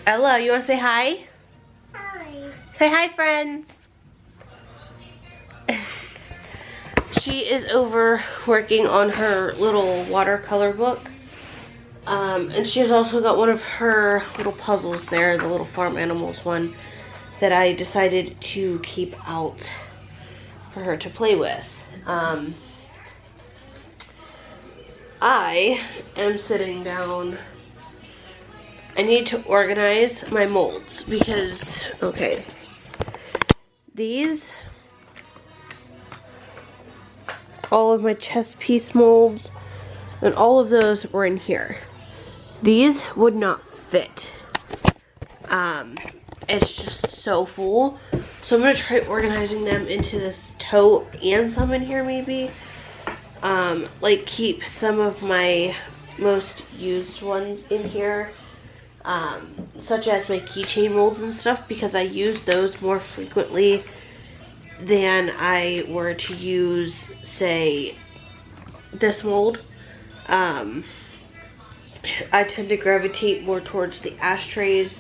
Ella, you want to say hi? Hi. Say hi, friends. She is over working on her little watercolor book. And she's also got one of her little puzzles there, the little farm animals one, that I decided to keep out for her to play with. I am sitting down. I need to organize my molds because, okay, these, all of my chess piece molds, and all of those were in here. These would not fit. It's just so full. So I'm going to try organizing them into this tote and some in here maybe. Like keep some of my most used ones in here. Such as my keychain molds and stuff, because I use those more frequently than I were to use, say, this mold. I tend to gravitate more towards the ashtrays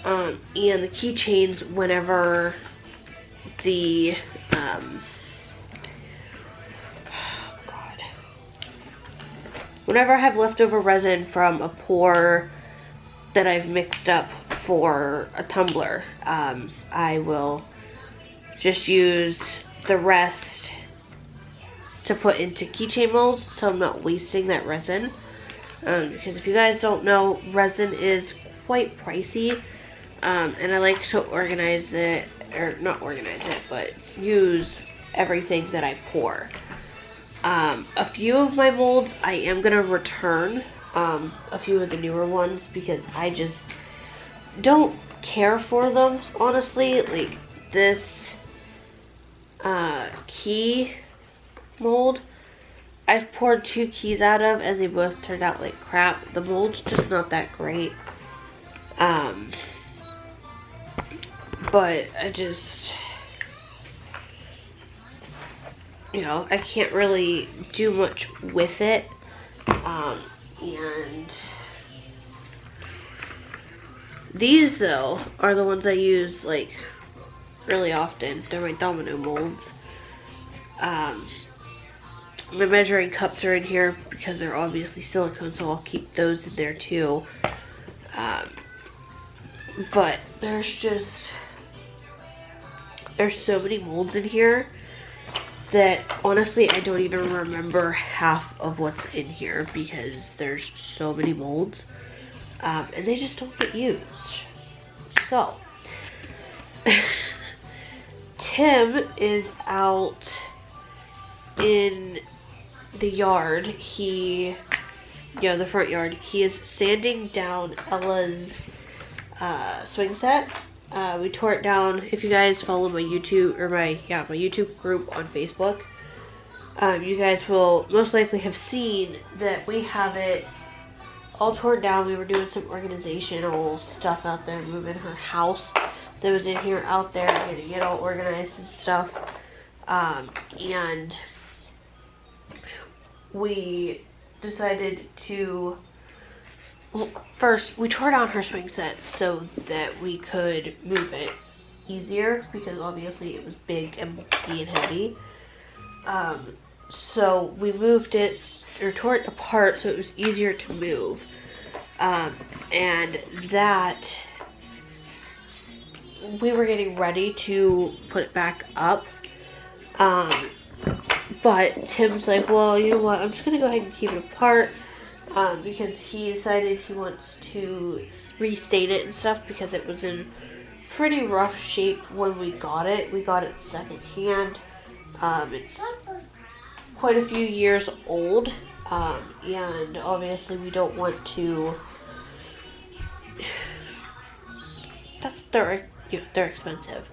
and the keychains whenever the whenever I have leftover resin from a pour that I've mixed up for a tumbler. I will just use the rest to put into keychain molds, so I'm not wasting that resin. Because if you guys don't know, resin is quite pricey, and I like to organize it, or not organize it, but use everything that I pour. A few of my molds I am going to return, a few of the newer ones, because I just don't care for them, honestly. Like this key mold, I've poured 2 keys out of and they both turned out like crap. The mold's just not that great. But I just, you know, I can't really do much with it. And these though are the ones I use like really often. They're my domino molds. My measuring cups are in here because they're obviously silicone, so I'll keep those in there too. But there's so many molds in here that honestly I don't even remember half of what's in here because there's so many molds, and they just don't get used. So Tim is out in the yard. The front yard. He is sanding down Ella's swing set. We tore it down. If you guys follow my YouTube, or my YouTube group on Facebook, you guys will most likely have seen that we have it all torn down. We were doing some organizational stuff out there, moving her house that was in here out there, getting it all organized and stuff. And we decided to, well, first we tore down her swing set so that we could move it easier, because obviously it was big and bulky and heavy. So we moved it, or tore it apart so it was easier to move. And that we were getting ready to put it back up. But Tim's like, well, you know what, I'm just going to go ahead and keep it apart, because he decided he wants to restain it and stuff, because it was in pretty rough shape when we got it. We got it secondhand. It's quite a few years old, and obviously we don't want to, they're expensive.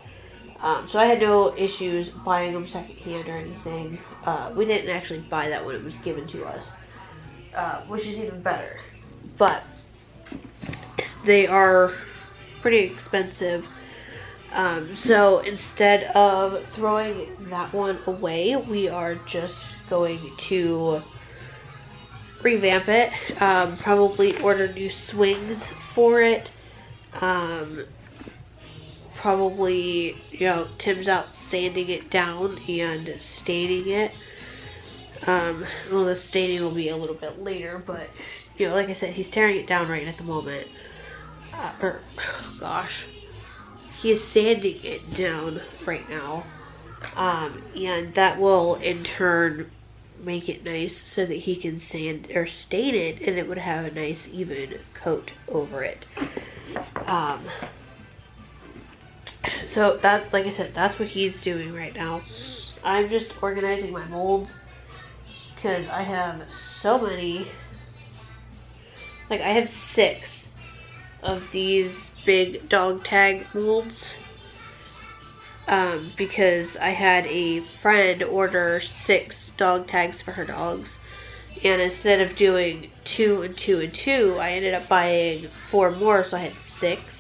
So I had no issues buying them secondhand or anything. We didn't actually buy that when it was given to us, which is even better. But they are pretty expensive. So instead of throwing that one away, we are just going to revamp it. Probably order new swings for it. Probably, you know, Tim's out sanding it down and staining it. Well, the staining will be a little bit later, but, you know, like I said, he's tearing it down right at the moment. He is sanding it down right now. And that will, in turn, make it nice so that he can sand or stain it, and it would have a nice even coat over it. So that, like I said, that's what he's doing right now. I'm just organizing my molds because I have so many. Like, I have 6 of these big dog tag molds. Because I had a friend order 6 dog tags for her dogs. And instead of doing 2 and 2 and 2, I ended up buying 4 more, so I had 6.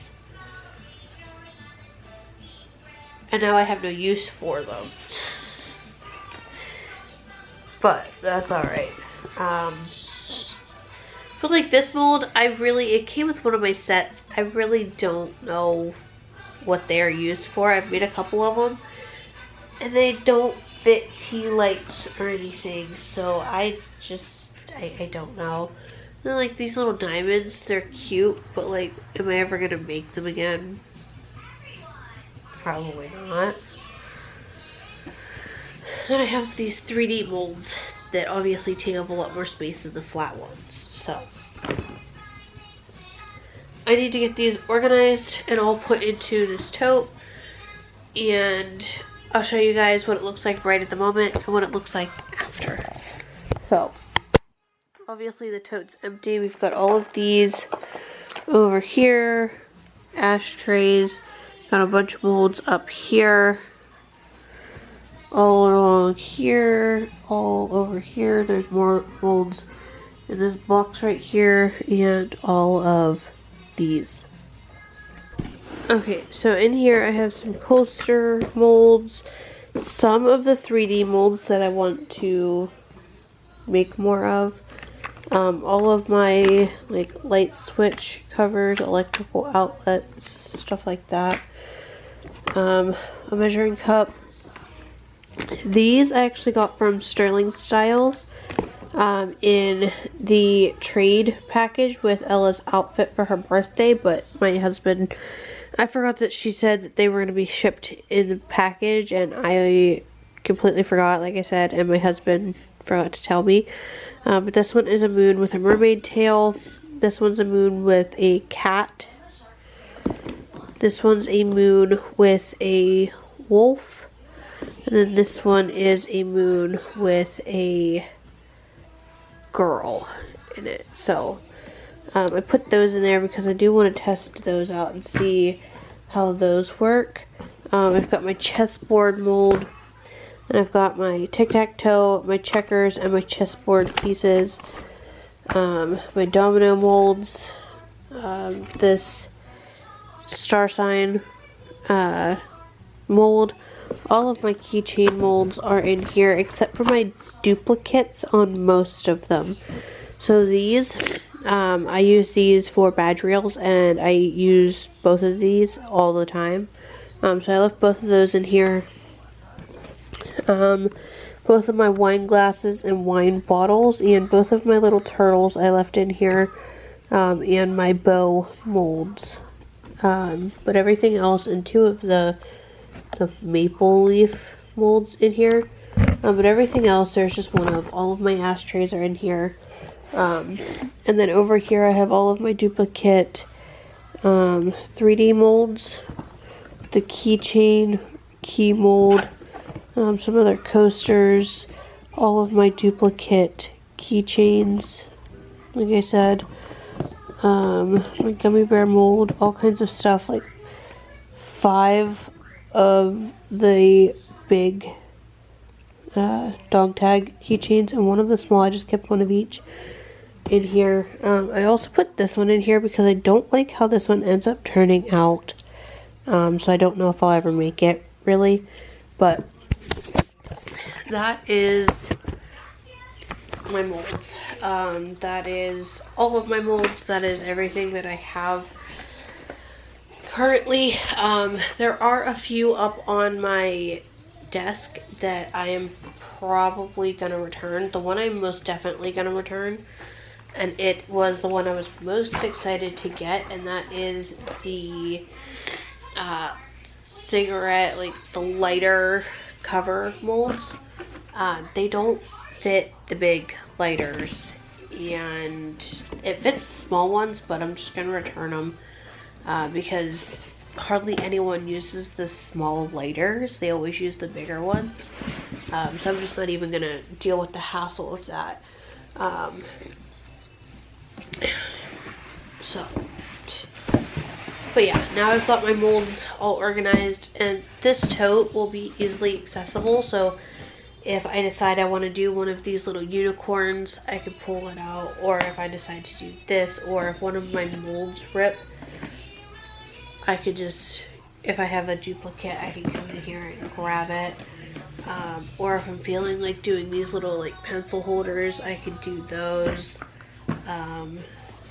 And now I have no use for them. But that's alright. But like this mold, it came with one of my sets. I really don't know what they're used for. I've made a couple of them. And they don't fit tea lights or anything. So I don't know. They're like these little diamonds. They're cute. But like, am I ever going to make them again? Probably not. And I have these 3D molds that obviously take up a lot more space than the flat ones. So I need to get these organized and all put into this tote. And I'll show you guys what it looks like right at the moment and what it looks like after. So obviously the tote's empty. We've got all of these over here. Ashtrays. Got a bunch of molds up here, all along here, all over here. There's more molds in this box right here, and all of these. Okay, so in here I have some coaster molds, some of the 3D molds that I want to make more of. All of my like light switch covers, electrical outlets, stuff like that. A measuring cup. These I actually got from Sterling Styles in the trade package with Ella's outfit for her birthday, but my husband, I forgot that she said that they were going to be shipped in the package, and I completely forgot, like I said, and my husband forgot to tell me. But this one is a moon with a mermaid tail. This one's a moon with a cat. This one's a moon with a wolf. And then this one is a moon with a girl in it. So I put those in there because I do want to test those out and see how those work. I've got my chessboard mold. And I've got my tic-tac-toe, my checkers, and my chessboard pieces. My domino molds. This star sign mold. All of my keychain molds are in here except for my duplicates on most of them. So these, I use these for badge reels, and I use both of these all the time. So I left both of those in here. Both of my wine glasses and wine bottles, and both of my little turtles I left in here, and my bow molds. But everything else, and 2 of the maple leaf molds in here. But everything else, there's just one of. All of my ashtrays are in here. And then over here I have all of my duplicate 3D molds. The keychain, key mold, some other coasters, all of my duplicate keychains, like I said. My gummy bear mold, all kinds of stuff, like 5 of the big dog tag keychains and 1 of the small. I just kept 1 of each in here. I also put this one in here because I don't like how this one ends up turning out. So I don't know if I'll ever make it, really. But that is my molds. That is all of my molds. That is everything that I have currently, there are a few up on my desk that I am probably gonna return. The one I'm most definitely gonna return, and it was the one I was most excited to get, and that is the cigarette, like the lighter cover molds. They don't fit the big lighters, and it fits the small ones, but I'm just gonna return them because hardly anyone uses the small lighters. They always use the bigger ones. So I'm just not even gonna deal with the hassle of that. But yeah, now I've got my molds all organized, and this tote will be easily accessible. So if I decide I want to do one of these little unicorns, I can pull it out. Or if I decide to do this, or if one of my molds rip, I could just, if I have a duplicate, I can come in here and grab it. Or if I'm feeling like doing these little like pencil holders, I could do those.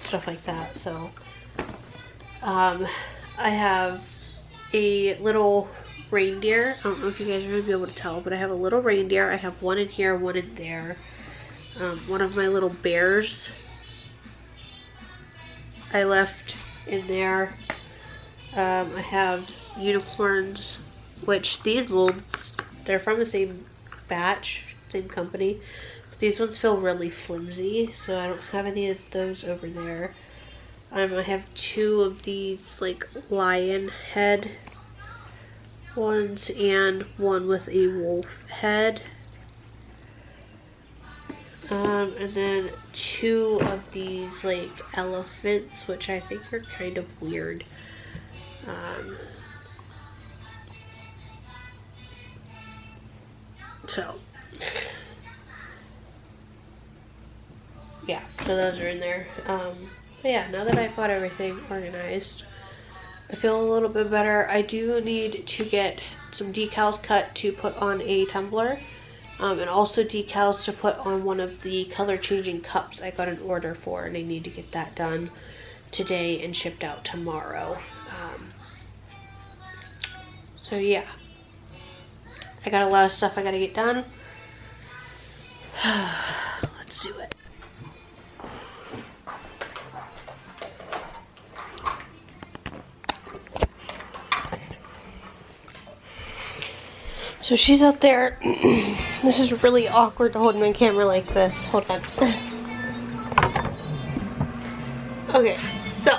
Stuff like that. So I have a little reindeer. I don't know if you guys are going to be able to tell, but I have a little reindeer. I have one in here, one in there. One of my little bears I left in there. I have unicorns, which these molds, they're from the same batch, same company. But these ones feel really flimsy, so I don't have any of those over there. I have two of these like lion head ones and one with a wolf head. And then two of these like elephants, which I think are kind of weird. So yeah, so those are in there. But yeah, now that I've got everything organized, I feel a little bit better. I do need to get some decals cut to put on a tumbler, and also decals to put on one of the color changing cups I got an order for, and I need to get that done today and shipped out tomorrow. So yeah, I got a lot of stuff I gotta get done. Let's do it. So she's out there. This is really awkward to hold my camera like this. Hold on. Okay, so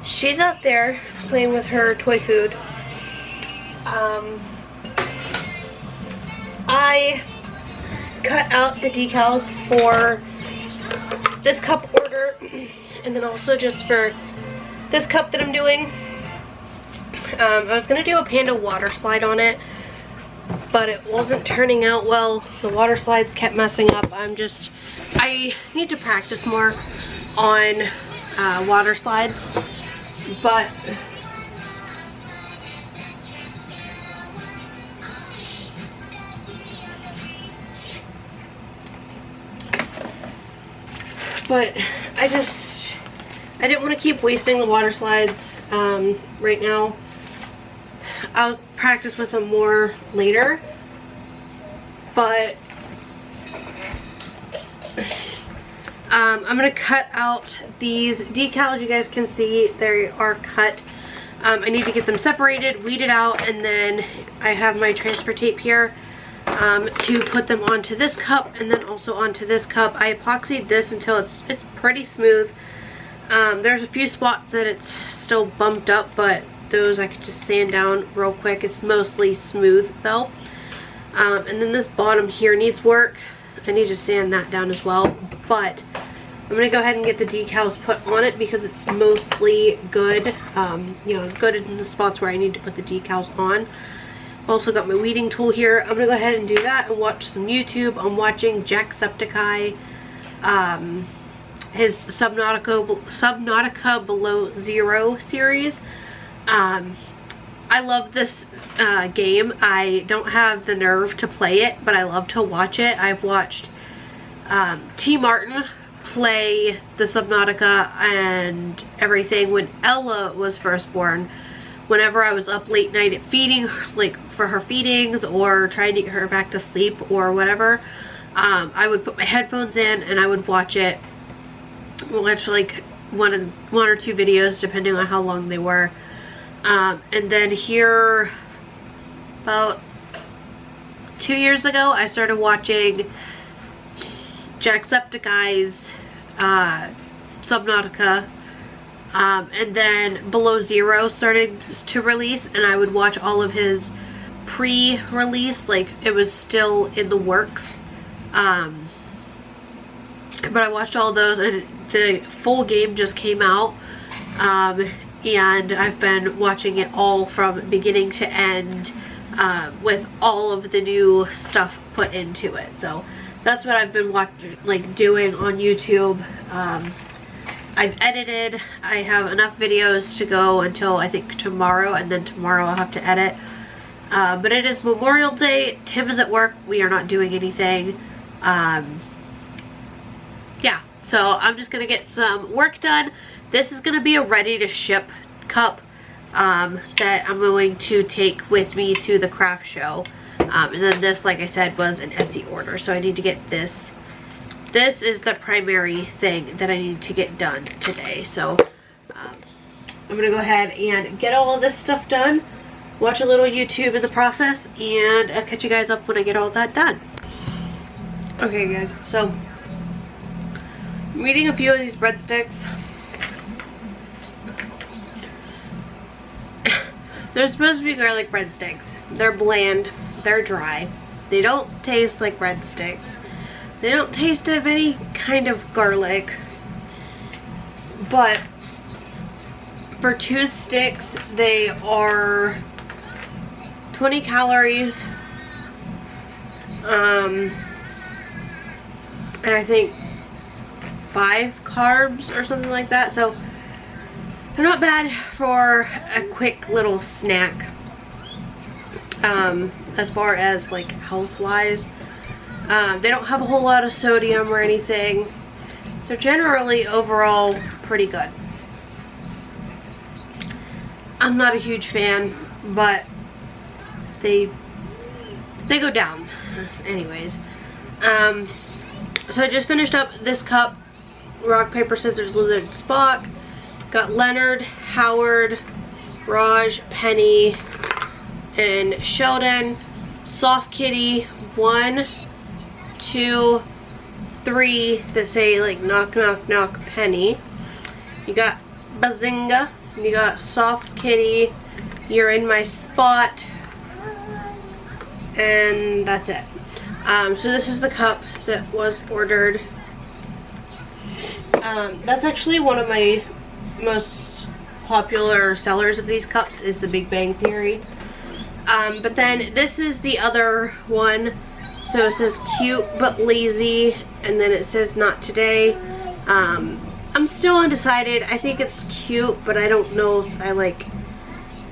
she's out there playing with her toy food. I cut out the decals for this cup order, and then also just for this cup that I'm doing. I was going to do a panda water slide on it, but it wasn't turning out well. The water slides kept messing up. I need to practice more on water slides, but I didn't want to keep wasting the water slides right now. I'll practice with them more later, but I'm going to cut out these decals. You guys can see they are cut. I need to get them separated, weed it out, and then I have my transfer tape here to put them onto this cup and then also onto this cup. I epoxied this until it's pretty smooth. There's a few spots that it's still bumped up, but those I could just sand down real quick. It's mostly smooth though. And then this bottom here needs work. I need to sand that down as well, but I'm gonna go ahead and get the decals put on it because it's mostly good. You know, good in the spots where I need to put the decals on. I've also got my weeding tool here. I'm gonna go ahead and do that and watch some YouTube. I'm watching Jacksepticeye, his Subnautica Below Zero series. I love this game. I don't have the nerve to play it, but I love to watch it. I've watched T. Martin play the Subnautica and everything when Ella was first born. Whenever I was up late night at feeding, like for her feedings or trying to get her back to sleep or whatever, I would put my headphones in and I would watch it. Watch like one or two videos depending on how long they were. And then here, about 2 years ago, I started watching Jacksepticeye's Subnautica, and then Below Zero started to release, and I would watch all of his pre-release, like it was still in the works. But I watched all those, and the full game just came out, and I've been watching it all from beginning to end, with all of the new stuff put into it. So that's what I've been doing on YouTube. I've edited. I have enough videos to go until I think tomorrow, and then tomorrow I'll have to edit. But it is Memorial Day. Tim is at work. We are not doing anything. Yeah, so I'm just gonna get some work done. This is gonna be a ready to ship cup that I'm going to take with me to the craft show. And then this, like I said, was an Etsy order, so I need to get this. This is the primary thing that I need to get done today. So I'm gonna go ahead and get all of this stuff done, watch a little YouTube in the process, and I'll catch you guys up when I get all that done. Okay guys, so I'm eating a few of these breadsticks. They're supposed to be garlic breadsticks. They're bland, they're dry. They don't taste like breadsticks. They don't taste of any kind of garlic. But for 2 sticks, they are 20 calories. And I think 5 carbs or something like that. So they're not bad for a quick little snack. As far as like health wise, they don't have a whole lot of sodium or anything. They're generally overall pretty good. I'm not a huge fan, but they go down anyways. So I just finished up this cup. Rock, paper, scissors, lizard, Spock. Got Leonard, Howard, Raj, Penny, and Sheldon. Soft Kitty, 1, 2, 3 that say like knock knock knock Penny. You got Bazinga, and you got Soft Kitty, You're in My Spot, and that's it. So this is the cup that was ordered. That's actually one of my most popular sellers of these cups, is the Big Bang Theory. But then this is the other one. So it says cute but lazy, and then it says not today. I'm still undecided. I think it's cute, but I don't know if I like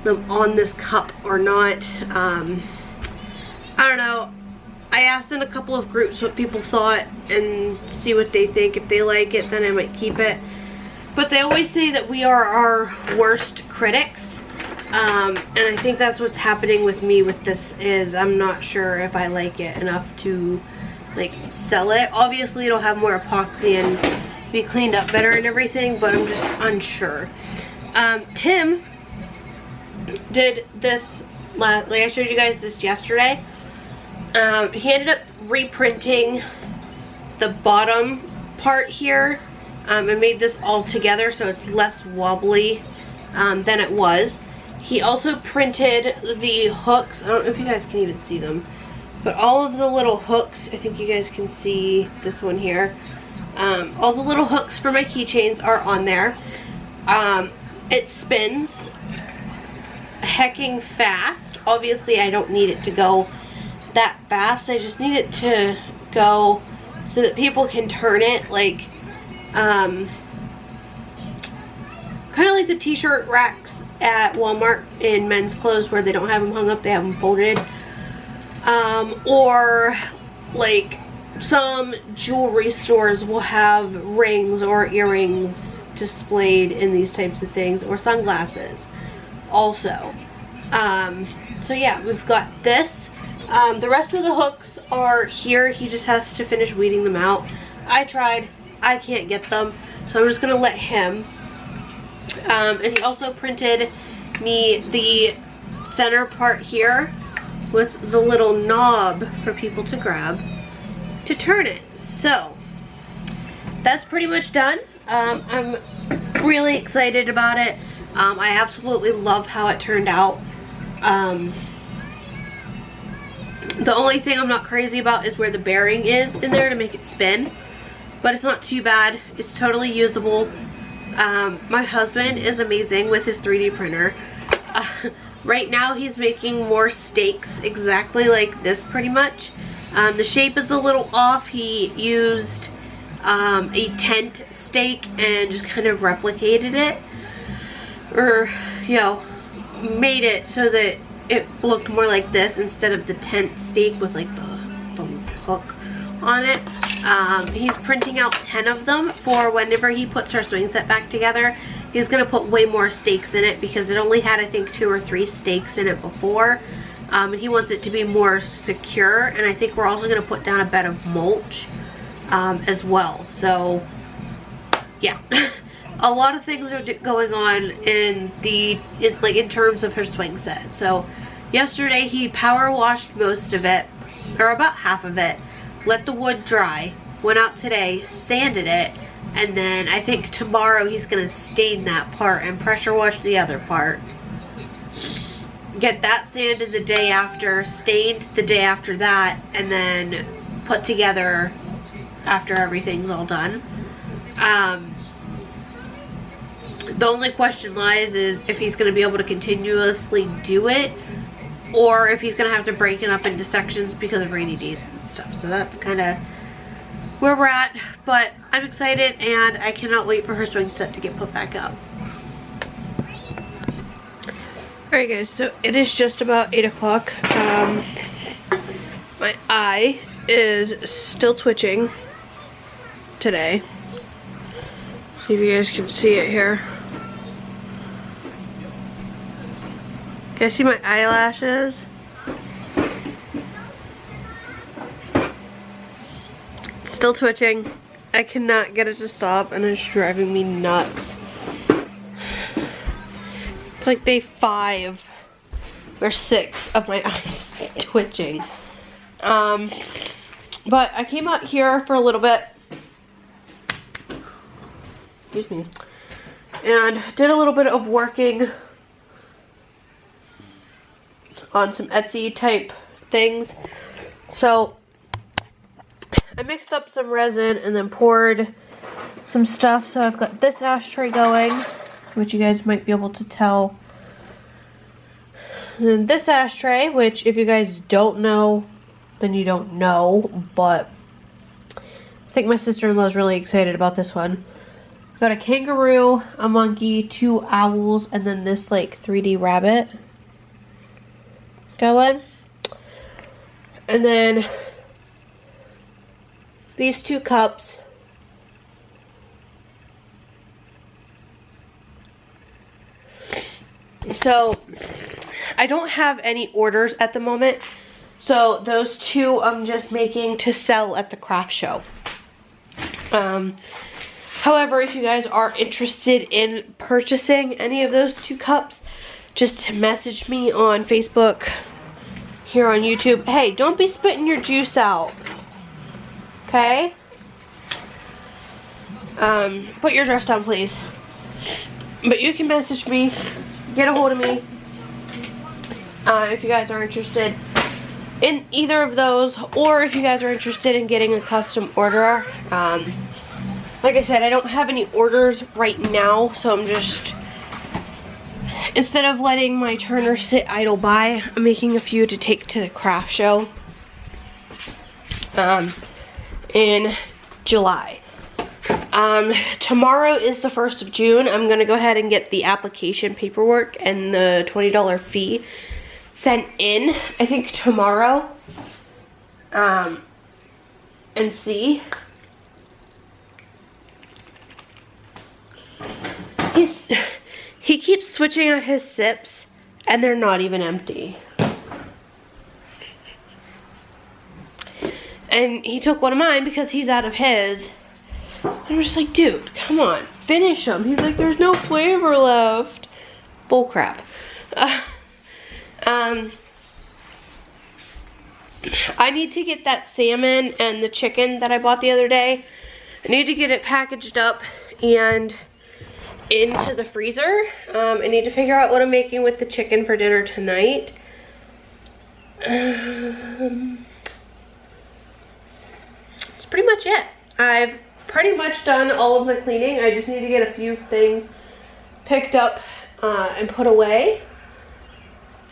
them on this cup or not. I don't know. I asked in a couple of groups what people thought and see what they think. If they like it, then I might keep it. But they always say that we are our worst critics. And I think that's what's happening with me with this, is I'm not sure if I like it enough to like sell it. Obviously it'll have more epoxy and be cleaned up better and everything, but I'm just unsure. Tim did this, like I showed you guys this yesterday. He ended up reprinting the bottom part here, and made this all together so it's less wobbly than it was. He also printed the hooks. I don't know if you guys can even see them, but all of the little hooks, I think you guys can see this one here. All the little hooks for my keychains are on there. It spins hecking fast. Obviously I don't need it to go that fast. I just need it to go so that people can turn it like kind of like the t-shirt racks at Walmart in men's clothes, where they don't have them hung up, they have them folded. Or like some jewelry stores will have rings or earrings displayed in these types of things, or sunglasses also. So yeah, we've got this. The rest of the hooks are here. He just has to finish weeding them out. I tried. I can't get them, so I'm just gonna let him. And he also printed me the center part here with the little knob for people to grab to turn it. So that's pretty much done. I'm really excited about it. I absolutely love how it turned out. The only thing I'm not crazy about is where the bearing is in there to make it spin, but it's not too bad. It's totally usable. My husband is amazing with his 3D printer. Right now he's making more stakes exactly like this pretty much. The shape is a little off. He used a tent stake and just kind of replicated it, or you know, made it so that it looked more like this instead of the tent stake with like the hook on it. He's printing out 10 of them for whenever he puts our swing set back together. He's gonna put way more stakes in it because it only had, I think, 2 or 3 stakes in it before. And he wants it to be more secure, and I think we're also gonna put down a bed of mulch as well. So yeah. A lot of things are going on in terms of her swing set. So yesterday he power washed most of it, or about half of it, let the wood dry, went out today, sanded it, and then I think tomorrow he's gonna stain that part and pressure wash the other part. Get that sanded the day after, stained the day after that, and then put together after everything's all done. The only question lies is if he's going to be able to continuously do it, or if he's going to have to break it up into sections because of rainy days and stuff. So that's kind of where we're at, but I'm excited and I cannot wait for her swing set to get put back up. Alright guys, so it is just about 8 o'clock. My eye is still twitching today. See if you guys can see it here. Can you see my eyelashes? It's still twitching. I cannot get it to stop and it's driving me nuts. It's like day 5 or 6 of my eyes twitching. But I came out here for a little bit. Excuse me. And did a little bit of working on some Etsy type things. So I mixed up some resin and then poured some stuff. So I've got this ashtray going, which you guys might be able to tell. And then this ashtray, which if you guys don't know, then you don't know. But I think my sister-in-law is really excited about this one. Got a kangaroo, a monkey, 2 owls, and then this like 3D rabbit going. And then these 2 cups. So I don't have any orders at the moment. So those 2 I'm just making to sell at the craft show. However, if you guys are interested in purchasing any of those 2 cups, just message me on Facebook, here on YouTube. Hey, don't be spitting your juice out. Okay? Put your dress down, please. But you can message me, get a hold of me, if you guys are interested in either of those, or if you guys are interested in getting a custom order. Like I said, I don't have any orders right now, so I'm just, instead of letting my turner sit idle by, I'm making a few to take to the craft show in July. Tomorrow is the 1st of June. I'm going to go ahead and get the application paperwork and the $20 fee sent in, I think tomorrow. and see. He keeps switching out his sips and they're not even empty. And he took one of mine because he's out of his. And I'm just like, dude, come on, finish them. He's like, there's no flavor left. Bull crap. I need to get that salmon and the chicken that I bought the other day. I need to get it packaged up and into the freezer. I need to figure out what I'm making with the chicken for dinner tonight. That's pretty much it. I've pretty much done all of my cleaning. I just need to get a few things picked up and put away.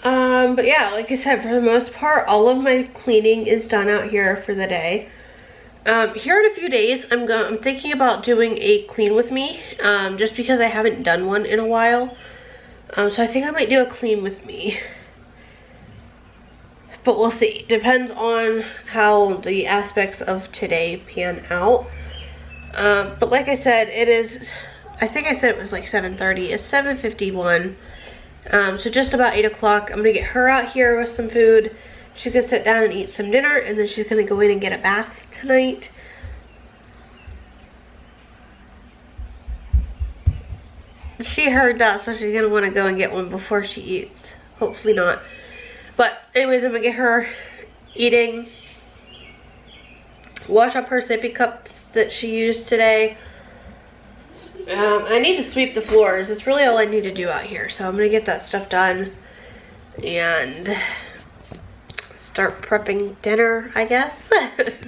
But yeah, like I said, for the most part, all of my cleaning is done out here for the day. Here in a few days, I'm thinking about doing a clean with me, just because I haven't done one in a while. So I think I might do a clean with me. But we'll see. Depends on how the aspects of today pan out. But like I said, it is, I think I said it was like 7:30. It's 7:51. So just about 8 o'clock. I'm gonna get her out here with some food. She's gonna sit down and eat some dinner, and then she's gonna go in and get a bath tonight. She heard that, so she's gonna want to go and get one before she eats. Hopefully not. But anyways, I'm gonna get her eating. Wash up her sippy cups that she used today. I need to sweep the floors. That's really all I need to do out here. So I'm gonna get that stuff done and start prepping dinner, I guess.